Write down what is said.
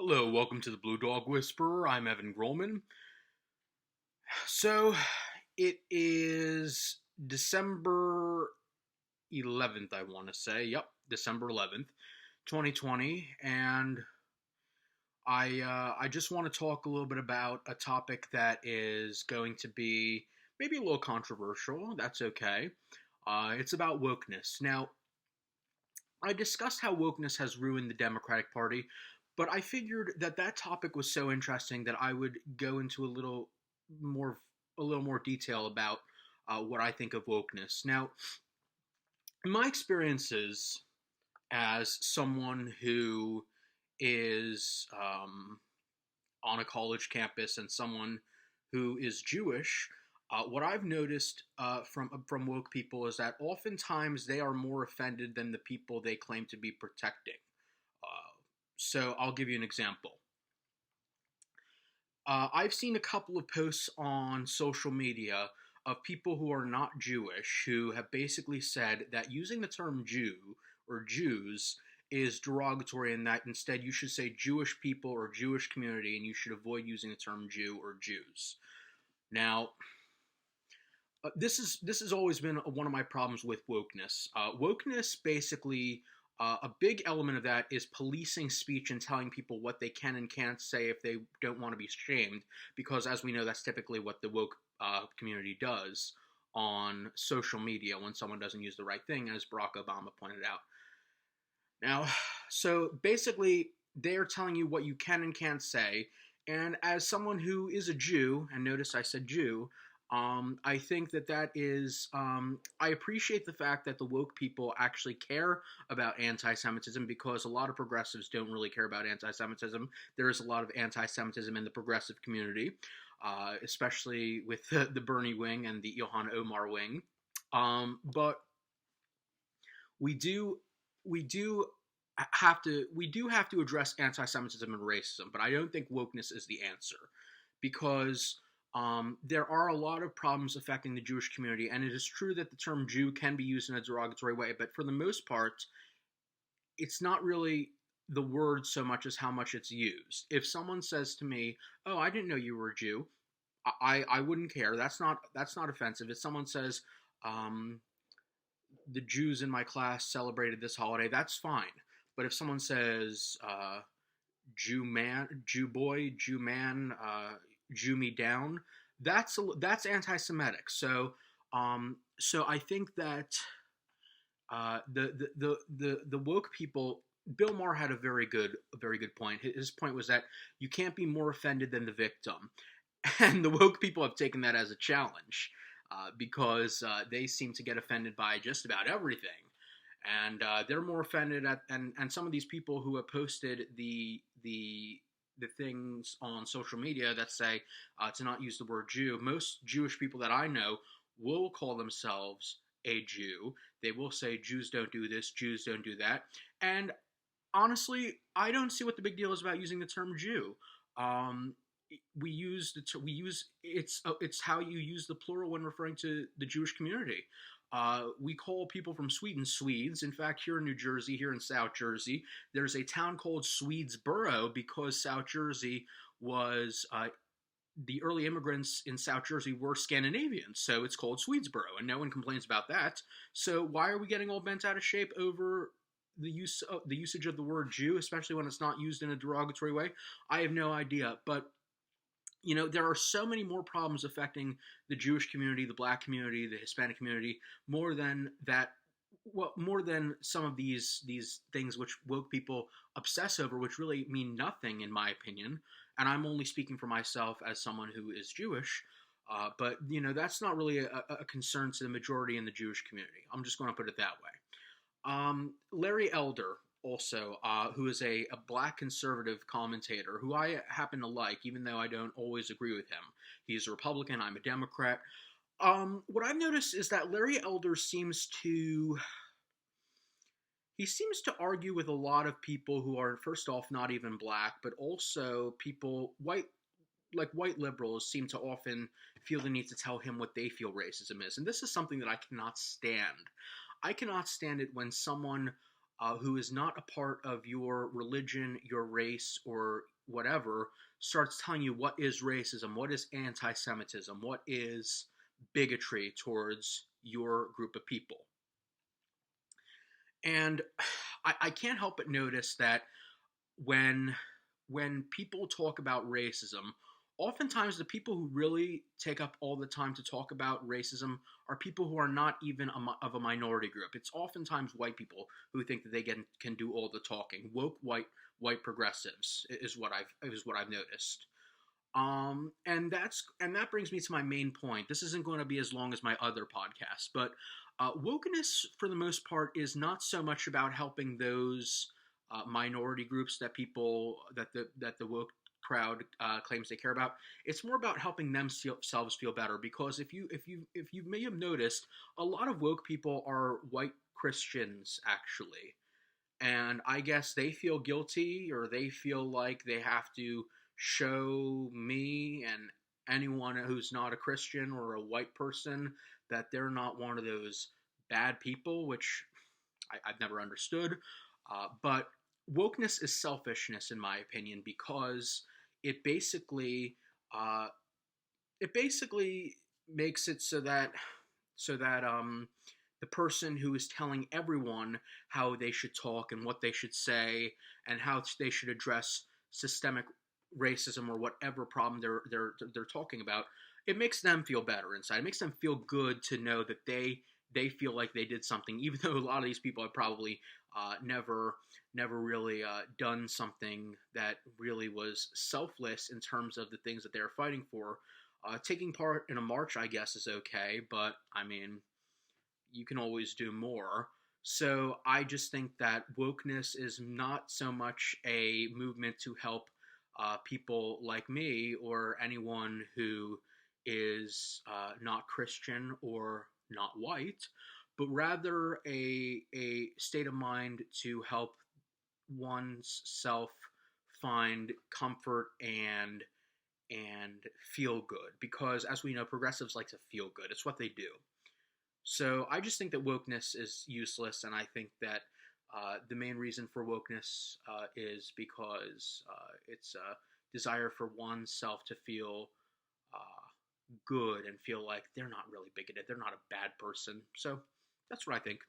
Hello, welcome to the Blue Dog Whisperer. I'm Evan Grollman. So, it is December 11th, I want to say. Yep, December 11th, 2020. And I just want to talk a little bit about a topic that is going to be maybe a little controversial. That's okay. It's about wokeness. Now, I discussed how wokeness has ruined the Democratic Party, but I figured that that topic was so interesting that I would go into more a little more detail about what I think of wokeness. Now, in my experiences as someone who is on a college campus and someone who is Jewish, what I've noticed from woke people is that oftentimes they are more offended than the people they claim to be protecting. So I'll give you an example. I've seen a couple of posts on social media of people who are not Jewish who have basically said that using the term Jew or Jews is derogatory and that instead you should say Jewish people or Jewish community and you should avoid using the term Jew or Jews. Now, this has always been one of my problems with wokeness. Wokeness basically a big element of that is policing speech and telling people what they can and can't say if they don't want to be shamed, because as we know, that's typically what the woke community does on social media when someone doesn't use the right thing, as Barack Obama pointed out. Now, so basically, they are telling you what you can and can't say, and as someone who is a Jew, and notice I said Jew, I think that that is. I appreciate the fact that the woke people actually care about anti-Semitism because a lot of progressives don't really care about anti-Semitism. There is a lot of anti-Semitism in the progressive community, especially with the Bernie wing and the Ilhan Omar wing. But we do we do have to address anti-Semitism and racism. But I don't think wokeness is the answer because there are a lot of problems affecting the Jewish community, and it is true that the term Jew can be used in a derogatory way, but for the most part, it's not really the word so much as how much it's used. If someone says to me, "Oh, I didn't know you were a Jew," I wouldn't care. That's not offensive. If someone says, um, "The Jews in my class celebrated this holiday," that's fine. But if someone says, Jew man, Jew boy, Jew man, Jew me down. That's anti-Semitic. So I think that the woke people. Bill Maher had a very good point. His point was that you can't be more offended than the victim, and the woke people have taken that as a challenge because they seem to get offended by just about everything. And they're more offended at and some of these people who have posted the things on social media that say to not use the word Jew. Most Jewish people that I know will call themselves a Jew. They will say Jews don't do this, Jews don't do that. And honestly, I don't see what the big deal is about using the term Jew. Um, we use it's how you use the plural when referring to the Jewish community. We call people from Sweden Swedes. In fact, here in New Jersey, here in South Jersey, there's a town called Swedesboro because South Jersey was the early immigrants in South Jersey were Scandinavians, so it's called Swedesboro, and no one complains about that. So why are we getting all bent out of shape over the usage of the word Jew, especially when it's not used in a derogatory way? I have no idea, but there are so many more problems affecting the Jewish community, the black community, the Hispanic community, more than that. Well, more than some of these things which woke people obsess over, which really mean nothing, in my opinion. And I'm only speaking for myself as someone who is Jewish. But that's not really a concern to the majority in the Jewish community. I'm just going to put it that way. Larry Elder, also, who is a black conservative commentator who I happen to like, even though I don't always agree with him. He's a Republican, I'm a Democrat. What I've noticed is that Larry Elder seems to argue with a lot of people who are, first off, not even black, but also white liberals seem to often feel the need to tell him what they feel racism is. And this is something that I cannot stand. I cannot stand it when someone who is not a part of your religion, your race, or whatever, starts telling you what is racism, what is anti Semitism, what is bigotry towards your group of people. And I can't help but notice that when people talk about racism, oftentimes the people who really take up all the time to talk about racism are people who are not even of a minority group. It's oftentimes white people who think that they can do all the talking. Woke white progressives is what I've noticed. And that brings me to my main point. This isn't going to be as long as my other podcast, but wokeness, for the most part, is not so much about helping those minority groups that the woke crowd claims they care about. It's more about helping themselves feel better. Because if you may have noticed, a lot of woke people are white Christians actually, and I guess they feel guilty, or they feel like they have to show me and anyone who's not a Christian or a white person that they're not one of those bad people, which I've never understood. But wokeness is selfishness, in my opinion, because it basically uh, it basically makes it so that the person who is telling everyone how they should talk and what they should say and how they should address systemic racism or whatever problem they're talking about, it makes them feel better inside. It makes them feel good to know that they feel like they did something, even though a lot of these people have probably never really done something that really was selfless in terms of the things that they're fighting for. Taking part in a march, I guess, is okay, but I mean, you can always do more. So I just think that wokeness is not so much a movement to help people like me or anyone who is not Christian or not white, but rather a state of mind to help one's self find comfort and feel good. Because as we know, progressives like to feel good. It's what they do. So I just think that wokeness is useless, and I think that the main reason for wokeness is because it's a desire for oneself to feel good and feel like they're not really bigoted, they're not a bad person. So that's what I think.